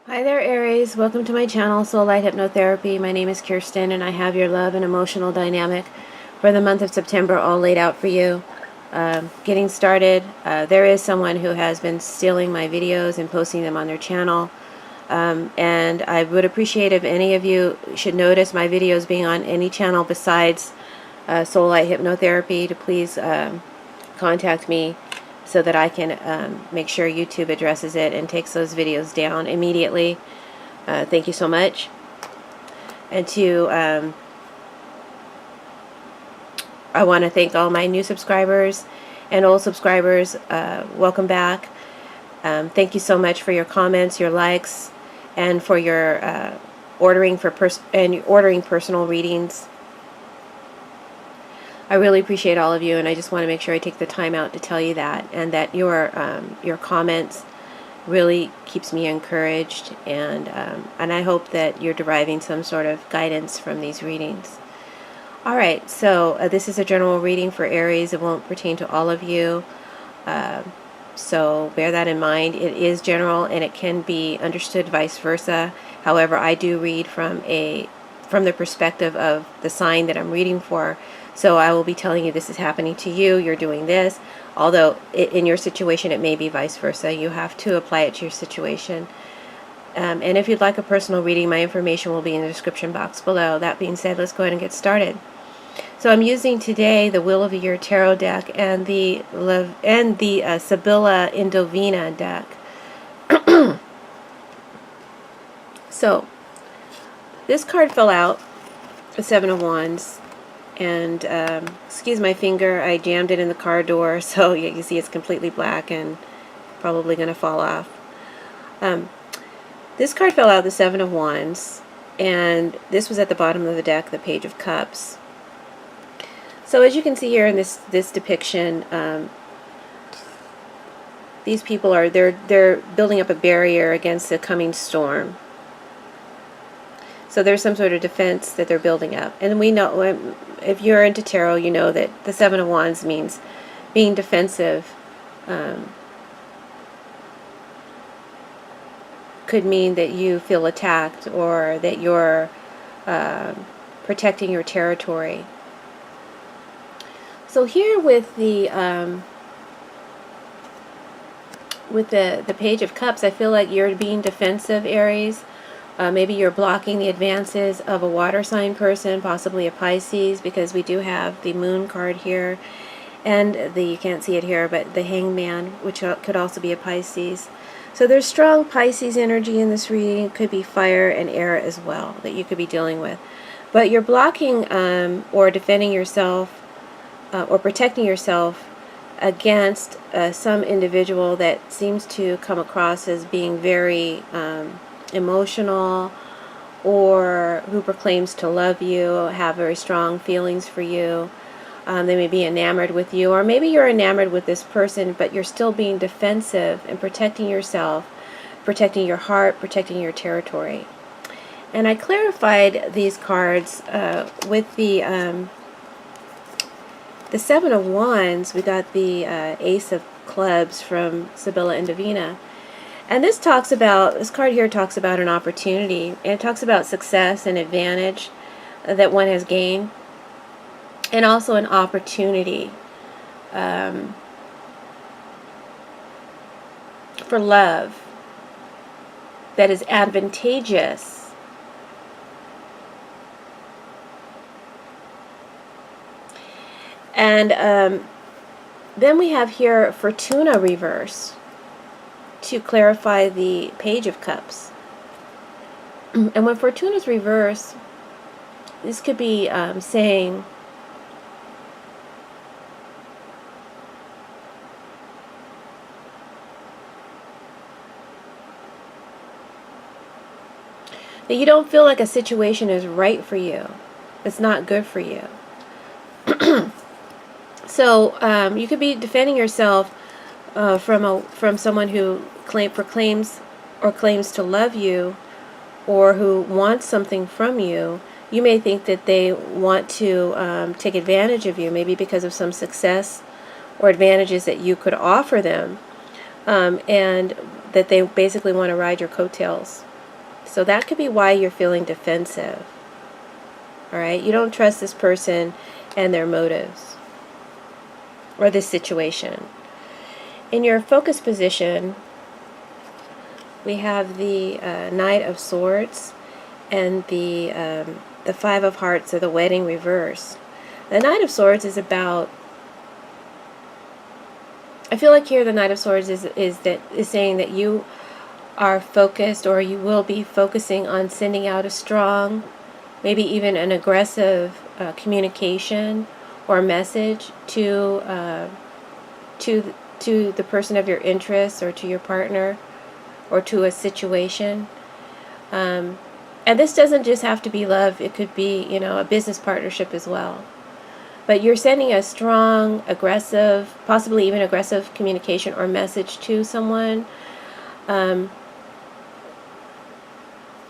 Hi there, Aries. Welcome to my channel, Soulight Hypnotherapy. My name is Kirsten, and I have your love and emotional dynamic for the month of September all laid out for you. Getting started, there is someone who has been stealing my videos and posting them on their channel. And I would appreciate if any of you should notice my videos being on any channel besides Soulight Hypnotherapy to please contact me so that I can make sure YouTube addresses it and takes those videos down immediately. Thank you so much. And I want to thank all my new subscribers and old subscribers. Welcome back. Thank you so much for your comments, your likes, and for your ordering personal readings. I really appreciate all of you, and I just want to make sure I take the time out to tell you that, and that your comments really keeps me encouraged, and I hope that you're deriving some sort of guidance from these readings. All right, so this is a general reading for Aries. It won't pertain to all of you, so bear that in mind. It is general, and it can be understood vice versa. However, I do read from the perspective of the sign that I'm reading for. So I will be telling you this is happening to you, you're doing this, although in your situation it may be vice versa. You have to apply it to your situation. And if you'd like a personal reading, my information will be in the description box below. That being said, let's go ahead and get started. So I'm using today the Wheel of the Year Tarot deck and the Sibylla Indovina deck. So this card fell out, the Seven of Wands. And excuse my finger, I jammed it in the car door, so you see it's completely black and probably going to fall off. This card fell out, the Seven of Wands, and this was at the bottom of the deck, the Page of Cups. So as you can see here in this depiction, these people are they're building up a barrier against the coming storm. So there's some sort of defense that they're building up. And we know, if you're into tarot, you know that the Seven of Wands means being defensive. Could mean that you feel attacked, or that you're protecting your territory. So here with the Page of Cups, I feel like you're being defensive, Aries. Maybe you're blocking the advances of a water sign person, possibly a Pisces, because we do have the Moon card here, and you can't see it here, but the Hangman, which could also be a Pisces. So there's strong Pisces energy in this reading. It could be fire and air as well that you could be dealing with. But you're blocking or defending yourself or protecting yourself against some individual that seems to come across as being very emotional, or who proclaims to love you, have very strong feelings for you. They may be enamored with you, or maybe you're enamored with this person, but you're still being defensive and protecting yourself, protecting your heart, protecting your territory. And I clarified these cards with the Seven of Wands. We got the Ace of Clubs from Sibylla Indovina. And this card here talks about an opportunity, and it talks about success and advantage that one has gained, and also an opportunity for love that is advantageous. And then we have here Fortuna reverse to clarify the Page of Cups. And when Fortuna's reverse, this could be saying that you don't feel like a situation is right for you. It's not good for you. So you could be defending yourself from someone who claims to love you, or who wants something from you. You may think that they want to take advantage of you, maybe because of some success or advantages that you could offer them, and that they basically want to ride your coattails. So that could be why you're feeling defensive. All right? You don't trust this person and their motives or this situation. In your focus position, we have the Knight of Swords and the Five of Hearts, or the Wedding reverse. The Knight of Swords is about, I feel like here the Knight of Swords is saying that you are focused, or you will be focusing on sending out a strong, maybe even an aggressive communication or message to the person of your interest, or to your partner, or to a situation. And this doesn't just have to be love. It could be, a business partnership as well. But you're sending a strong, aggressive, possibly even aggressive communication or message to someone. And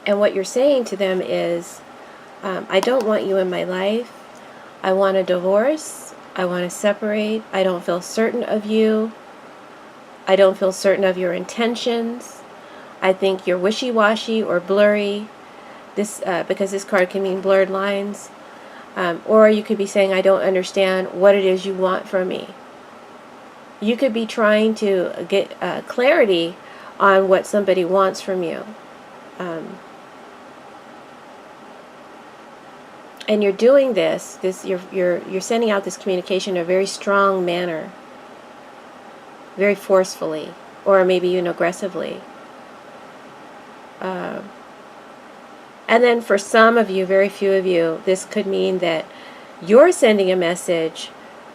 what you're saying to them is, I don't want you in my life. I want a divorce. I want to separate. I don't feel certain of you. I don't feel certain of your intentions. I think you're wishy-washy or blurry. Because this card can mean blurred lines. Or you could be saying, I don't understand what it is you want from me. You could be trying to get clarity on what somebody wants from you. And you're doing this you're sending out this communication in a very strong manner, very forcefully, or maybe even aggressively. And then for some of you, very few of you, this could mean that you're sending a message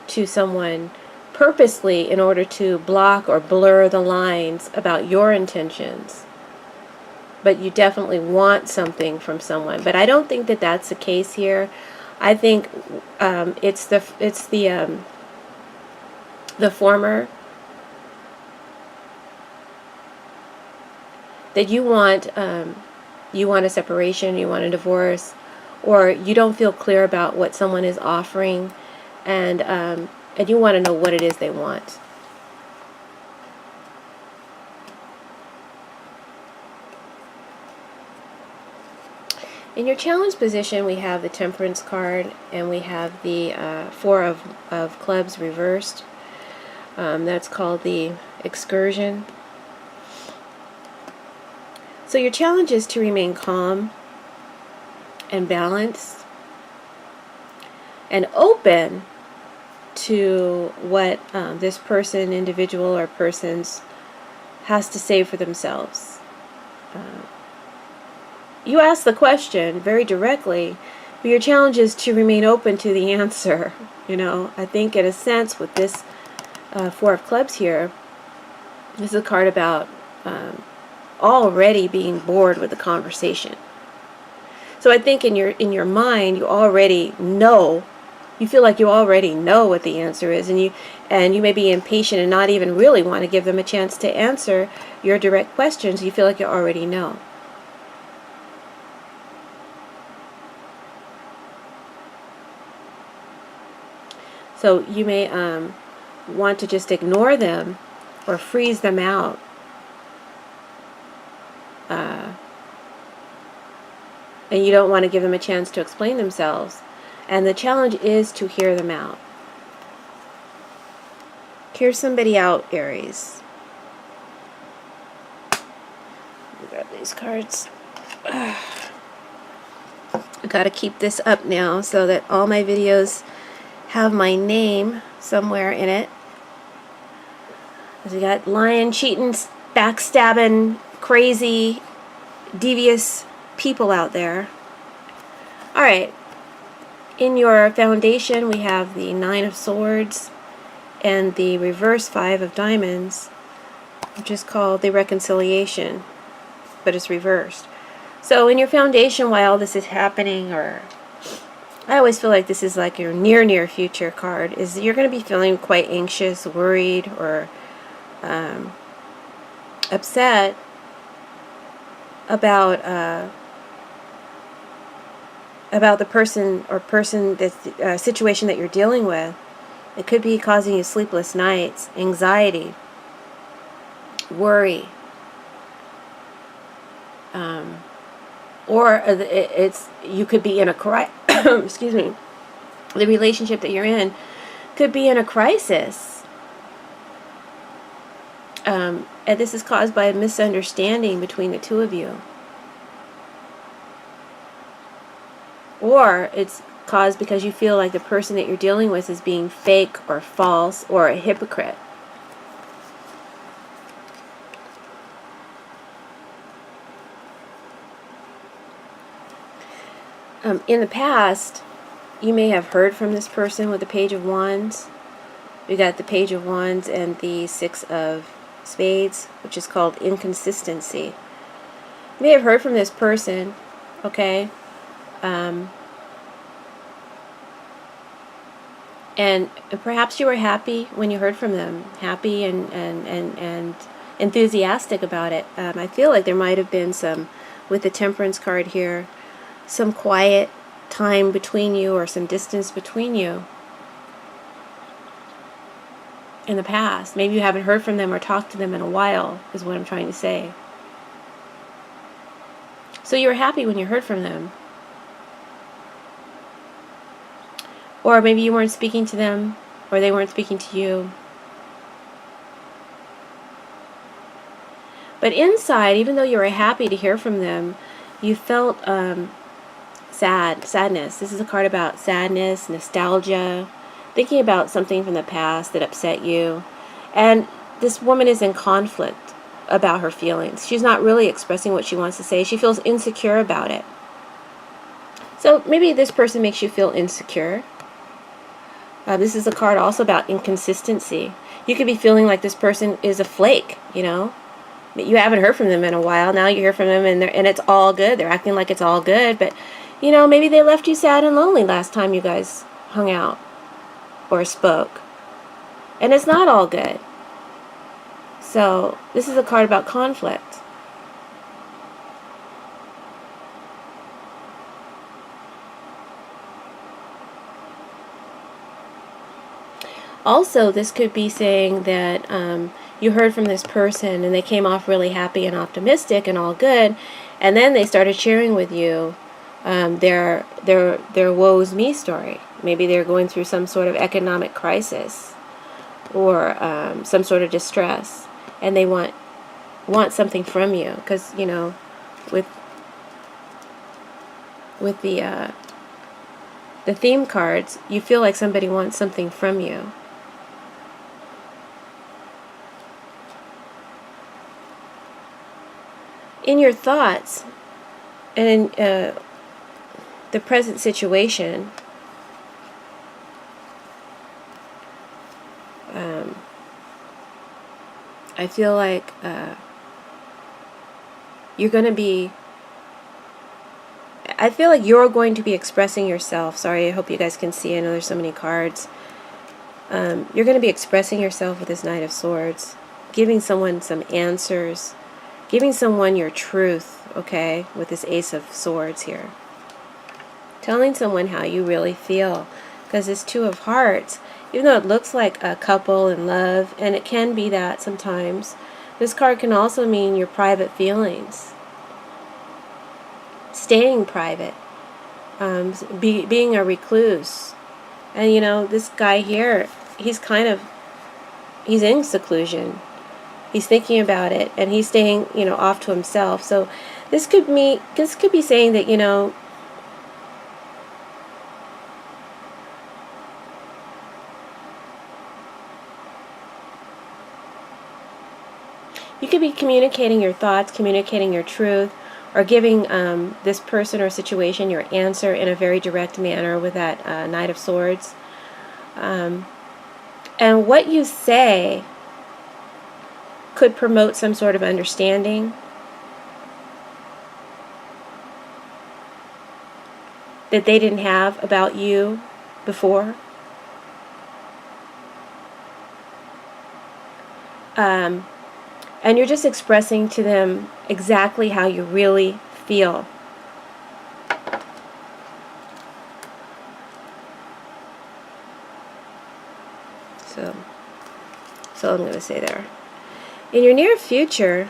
to someone purposely in order to block or blur the lines about your intentions. But you definitely want something from someone. But I don't think that that's the case here. I think it's the former, that you want a separation, you want a divorce, or you don't feel clear about what someone is offering, and you want to know what it is they want. In your challenge position, we have the Temperance card, and we have the Four of Clubs reversed. That's called the Excursion. So your challenge is to remain calm and balanced and open to what this person, individual, or persons has to say for themselves. You ask the question very directly, but your challenge is to remain open to the answer. I think in a sense with this Four of Clubs here, this is a card about already being bored with the conversation. So I think in your mind, you already know, you feel like you already know what the answer is, and you may be impatient and not even really want to give them a chance to answer your direct questions. You feel like you already know. So you may want to just ignore them or freeze them out. And you don't want to give them a chance to explain themselves. And the challenge is to hear them out. Hear somebody out, Aries. Grab these cards. I got to keep this up now so that all my videos have my name somewhere in it. Because we got lying, cheating, backstabbing, crazy, devious people out there. Alright, in your foundation we have the Nine of Swords and the reverse Five of Diamonds, which is called the Reconciliation, but it's reversed. So in your foundation, while this is happening, or I always feel like this is like your near future card, is you're going to be feeling quite anxious, worried, or upset about the person that's situation that you're dealing with. It could be causing you sleepless nights, anxiety, worry. or you could be in a excuse me, the relationship that you're in could be in a crisis. And this is caused by a misunderstanding between the two of you. Or it's caused because you feel like the person that you're dealing with is being fake or false or a hypocrite. In the past, you may have heard from this person with the Page of Wands. We got the Page of Wands and the Six of Spades, which is called inconsistency. You may have heard from this person, okay? And perhaps you were happy when you heard from them, happy and enthusiastic about it. I feel like there might have been some, with the Temperance card here, some quiet time between you or some distance between you in the past. Maybe you haven't heard from them or talked to them in a while, is what I'm trying to say. So you were happy when you heard from them. Or maybe you weren't speaking to them, or they weren't speaking to you. But inside, even though you were happy to hear from them, you felt sadness. This is a card about sadness, nostalgia, thinking about something from the past that upset you. And this woman is in conflict about her feelings. She's not really expressing what she wants to say. She feels insecure about it. So maybe this person makes you feel insecure. This is a card also about inconsistency. You could be feeling like this person is a flake, you know. You haven't heard from them in a while. Now you hear from them and it's all good. They're acting like it's all good. But, you know, maybe they left you sad and lonely last time you guys hung out or spoke. And it's not all good. So this is a card about conflict. Also, this could be saying that you heard from this person and they came off really happy and optimistic and all good, and then they started sharing with you their woes me story. Maybe they're going through some sort of economic crisis or some sort of distress, and they want something from you because, you know, with the theme cards, you feel like somebody wants something from you. In your thoughts and in the present situation, I feel like you're going to be, I feel like you're going to be expressing yourself. Sorry, I hope you guys can see. I know there's so many cards. You're going to be expressing yourself with this Knight of Swords, giving someone some answers, giving someone your truth, okay, with this Ace of Swords here. Telling someone how you really feel. Because this Two of Hearts, even though it looks like a couple in love, and it can be that sometimes, this card can also mean your private feelings. Staying private. Being a recluse. And, you know, this guy here, he's in seclusion. He's thinking about it, and he's staying, you know, off to himself. So this could be saying that, you know, you could be communicating your thoughts, communicating your truth, or giving this person or situation your answer in a very direct manner with that Knight of Swords. And what you say could promote some sort of understanding that they didn't have about you before. And you're just expressing to them exactly how you really feel. So I'm going to say there. In your near future,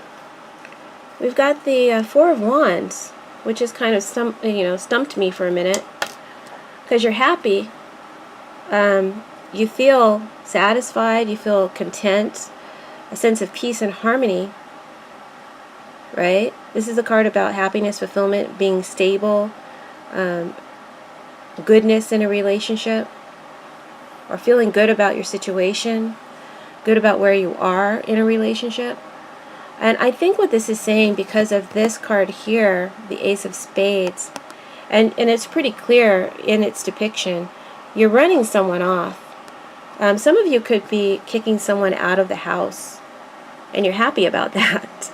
we've got the Four of Wands. which is kind of stumped me for a minute, because you're happy. You feel satisfied, you feel content, a sense of peace and harmony, right? This is a card about happiness, fulfillment, being stable, goodness in a relationship, or feeling good about your situation, good about where you are in a relationship. And I think what this is saying, because of this card here, the Ace of Spades, and it's pretty clear in its depiction, you're running someone off. Some of you could be kicking someone out of the house, and you're happy about that.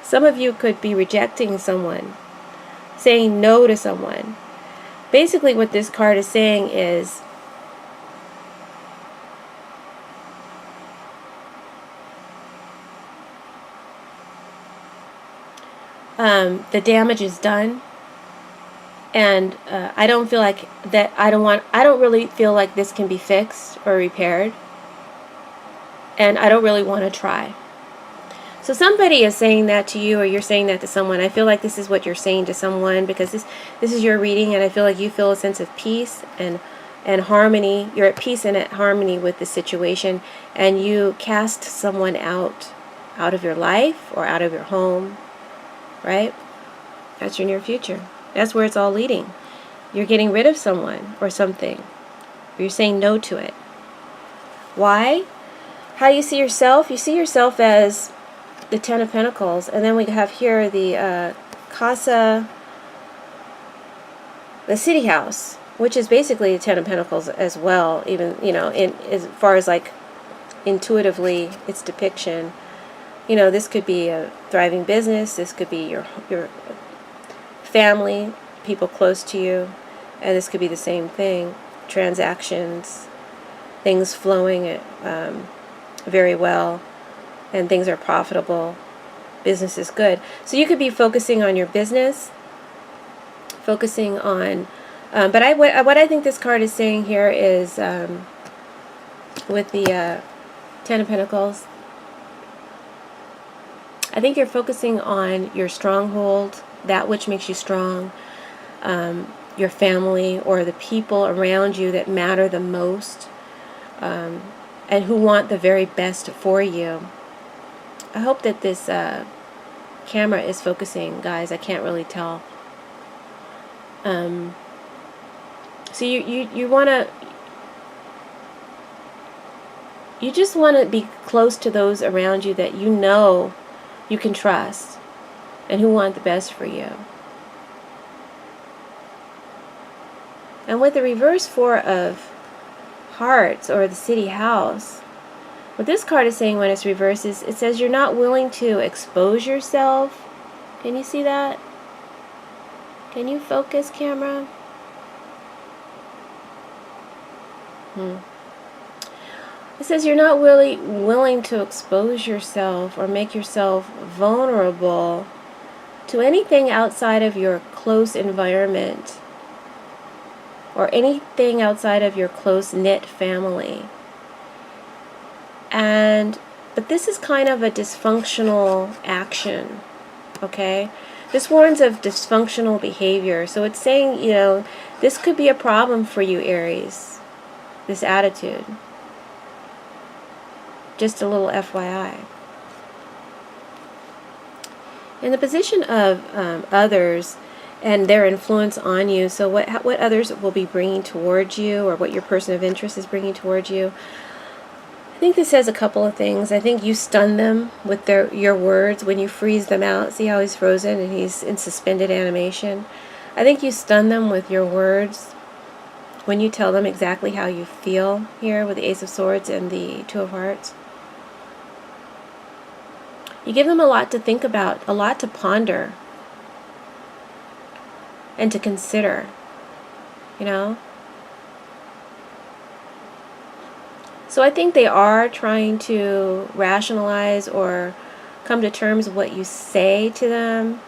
Some of you could be rejecting someone, saying no to someone. Basically what this card is saying is, the damage is done, and I don't feel like that. I don't really feel like this can be fixed or repaired, and I don't really want to try. So somebody is saying that to you, or you're saying that to someone. I feel like this is what you're saying to someone, because this is your reading, and I feel like you feel a sense of peace and harmony. You're at peace and at harmony with the situation, and you cast someone out of your life or out of your home, right? That's your near future. That's where it's all leading. You're getting rid of someone or something. You're saying no to it. Why? How you see yourself? You see yourself as the Ten of Pentacles, and then we have here the Casa, the City House, which is basically the Ten of Pentacles as well, even, in as far as like intuitively its depiction. This could be a thriving business, this could be your family, people close to you, and this could be the same thing. Transactions, things flowing very well, and things are profitable. Business is good. So you could be focusing on your business, focusing on, but what I think this card is saying here is, with the Ten of Pentacles, I think you're focusing on your stronghold, that which makes you strong, your family or the people around you that matter the most, and who want the very best for you. I hope that this camera is focusing, guys. I can't really tell. So you want to, you just want to be close to those around you that you can trust and who want the best for you. And with the reverse Four of Hearts, or the City House, what this card is saying when it's reversed is, it says you're not willing to expose yourself. Can you see that? Can you focus, camera? It says you're not really willing to expose yourself or make yourself vulnerable to anything outside of your close environment, or anything outside of your close-knit family. But this is kind of a dysfunctional action, okay? This warns of dysfunctional behavior. So it's saying, this could be a problem for you, Aries, this attitude. Just a little FYI. In the position of others and their influence on you, so what others will be bringing towards you, or what your person of interest is bringing towards you, I think this says a couple of things. I think you stun them with your words when you freeze them out. See how he's frozen and he's in suspended animation? I think you stun them with your words when you tell them exactly how you feel here with the Ace of Swords and the Two of Hearts. You give them a lot to think about, a lot to ponder and to consider, So I think they are trying to rationalize or come to terms with what you say to them.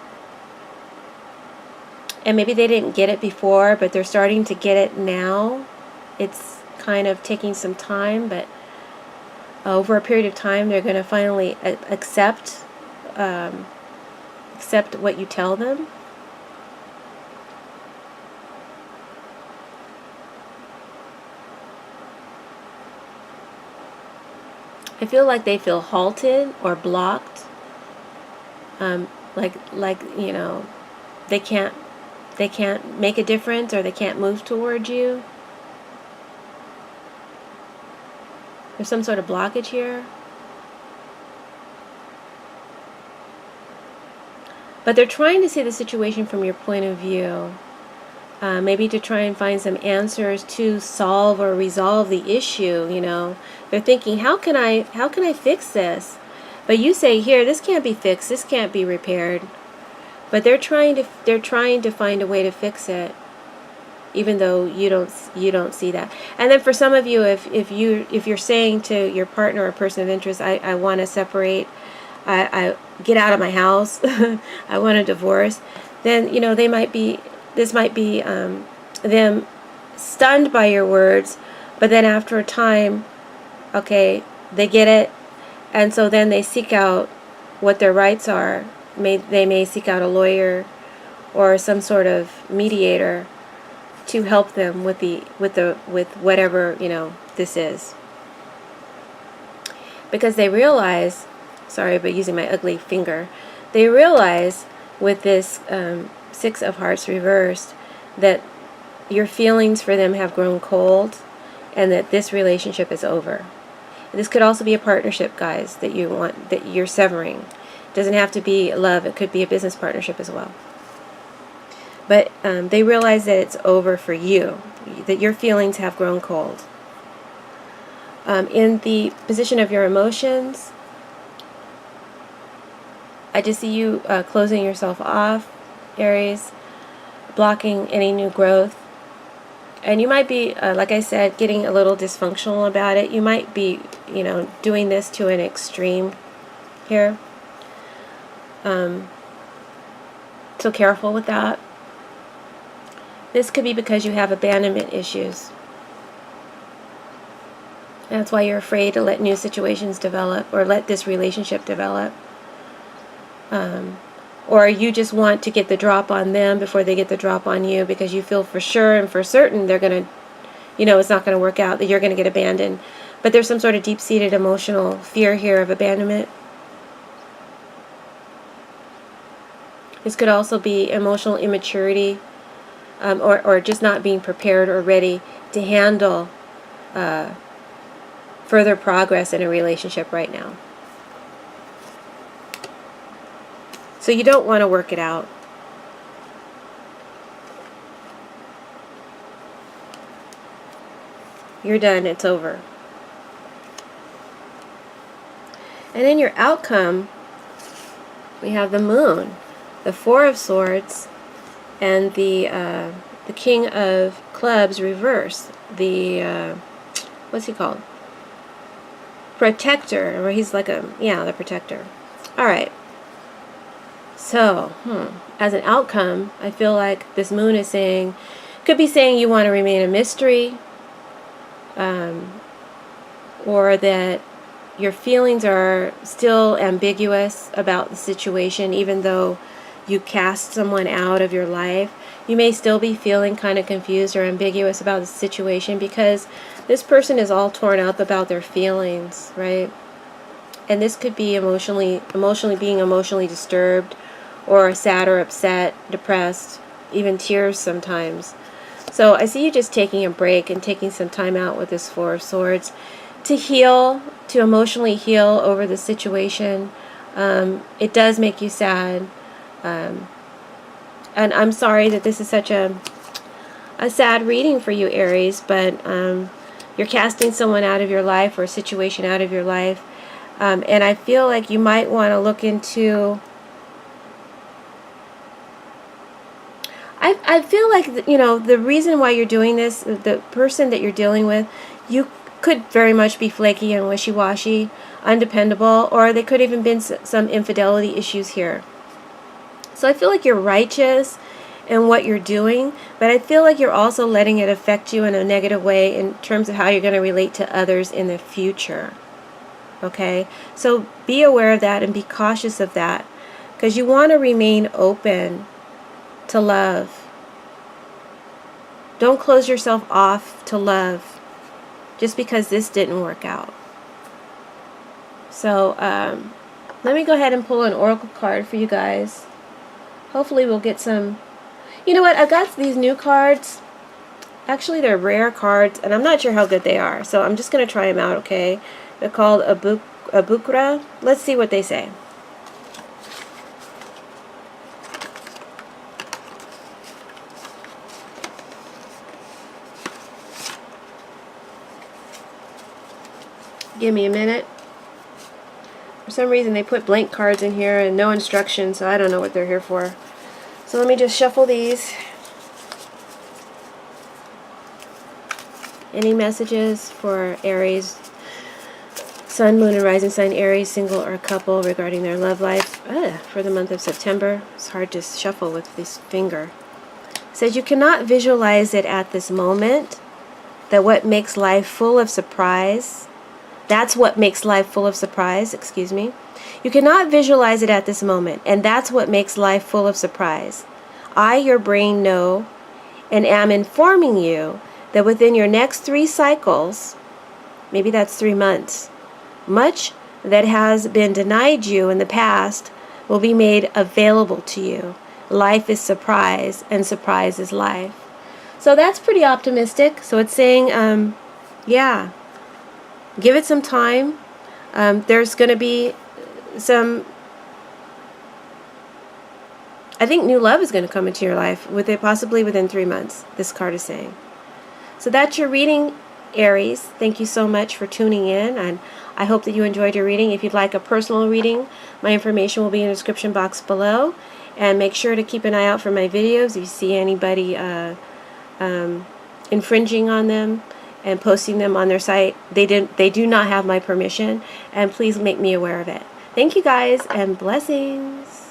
And maybe they didn't get it before, but they're starting to get it now. It's kind of taking some time, but over a period of time, they're going to finally accept accept what you tell them. I feel like they feel halted or blocked. Like you know, they can't make a difference, or they can't move towards you. There's some sort of blockage here. But they're trying to see the situation from your point of view. Maybe to try and find some answers to solve or resolve the issue, you know. They're thinking, how can I fix this? But you say, here, this can't be fixed, this can't be repaired. But they're trying to find a way to fix it, even though you don't see that. And then for some of you, if you're saying to your partner or person of interest, I want to separate, I get out of my house, I want a divorce, then you know this might be them stunned by your words, but then after a time, okay, they get it, and so then they seek out what their rights are. They may seek out a lawyer or some sort of mediator to help them with whatever, you know, this is, because they realize, sorry but using my ugly finger, they realize with this Six of Hearts reversed that your feelings for them have grown cold, and that this relationship is over. And this could also be a partnership, guys, that you're severing. It doesn't have to be love, it could be a business partnership as well. But they realize that it's over for you, that your feelings have grown cold. In the position of your emotions, I just see you closing yourself off, Aries, blocking any new growth. And you might be, like I said, getting a little dysfunctional about it. You might be, you know, doing this to an extreme here. So careful with that. This could be because you have abandonment issues. That's why you're afraid to let new situations develop, or let this relationship develop. Or you just want to get the drop on them before they get the drop on you, because you feel for sure and for certain they're going to, you know, it's not going to work out, that you're going to get abandoned. But there's some sort of deep-seated emotional fear here of abandonment. This could also be emotional immaturity, or just not being prepared or ready to handle further progress in a relationship right now. So you don't want to work it out. You're done. It's over. And in your outcome, we have the Moon, the Four of Swords, and the King of Clubs reverse. The what's he called? Protector, or he's like the Protector. All right. So, as an outcome, I feel like this Moon is saying, could be saying you want to remain a mystery, or that your feelings are still ambiguous about the situation, even though you cast someone out of your life. You may still be feeling kind of confused or ambiguous about the situation, because this person is all torn up about their feelings, right? And this could be emotionally being emotionally disturbed, or sad or upset, depressed, even tears sometimes. So I see you just taking a break and taking some time out with this Four of Swords to heal, to emotionally heal over the situation. It does make you sad. And I'm sorry that this is such a sad reading for you, Aries, but you're casting someone out of your life, or a situation out of your life. And I feel like you might want to look into... I feel like, you know, the reason why you're doing this, the person that you're dealing with, you could very much be flaky and wishy-washy, undependable, or there could even been some infidelity issues here. So I feel like you're righteous in what you're doing, but I feel like you're also letting it affect you in a negative way in terms of how you're going to relate to others in the future. Okay? So be aware of that and be cautious of that. because you want to remain open to love. Don't close yourself off to love just because this didn't work out. So let me go ahead and pull an oracle card for you guys. Hopefully we'll get some. You know what? I've got these new cards. Actually, they're rare cards, and I'm not sure how good they are. So I'm just going to try them out, okay? They're called Abukra. Let's see what they say. Give me a minute. For some reason they put blank cards in here and no instructions, so I don't know what they're here for. So let me just shuffle these. Any messages for Aries, Sun, Moon, and Rising Sign Aries, single or couple, regarding their love life for the month of September? It's hard to shuffle with this finger. It says you cannot visualize it at this moment, that what makes life full of surprise. That's what makes life full of surprise, excuse me. You cannot visualize it at this moment, and that's what makes life full of surprise. I, your brain, know and am informing you that within your next 3 cycles, maybe that's 3 months, much that has been denied you in the past will be made available to you. Life is surprise, and surprise is life. So that's pretty optimistic. So it's saying, yeah, give it some time. There's going to be some, I think new love is going to come into your life with it, possibly within 3 months, this card is saying. So that's your reading, Aries. Thank you so much for tuning in, and I hope that you enjoyed your reading. If you'd like a personal reading, my information will be in the description box below, and make sure to keep an eye out for my videos. If you see anybody infringing on them and posting them on their site, they do not have my permission, and please make me aware of it. Thank you guys, and blessings.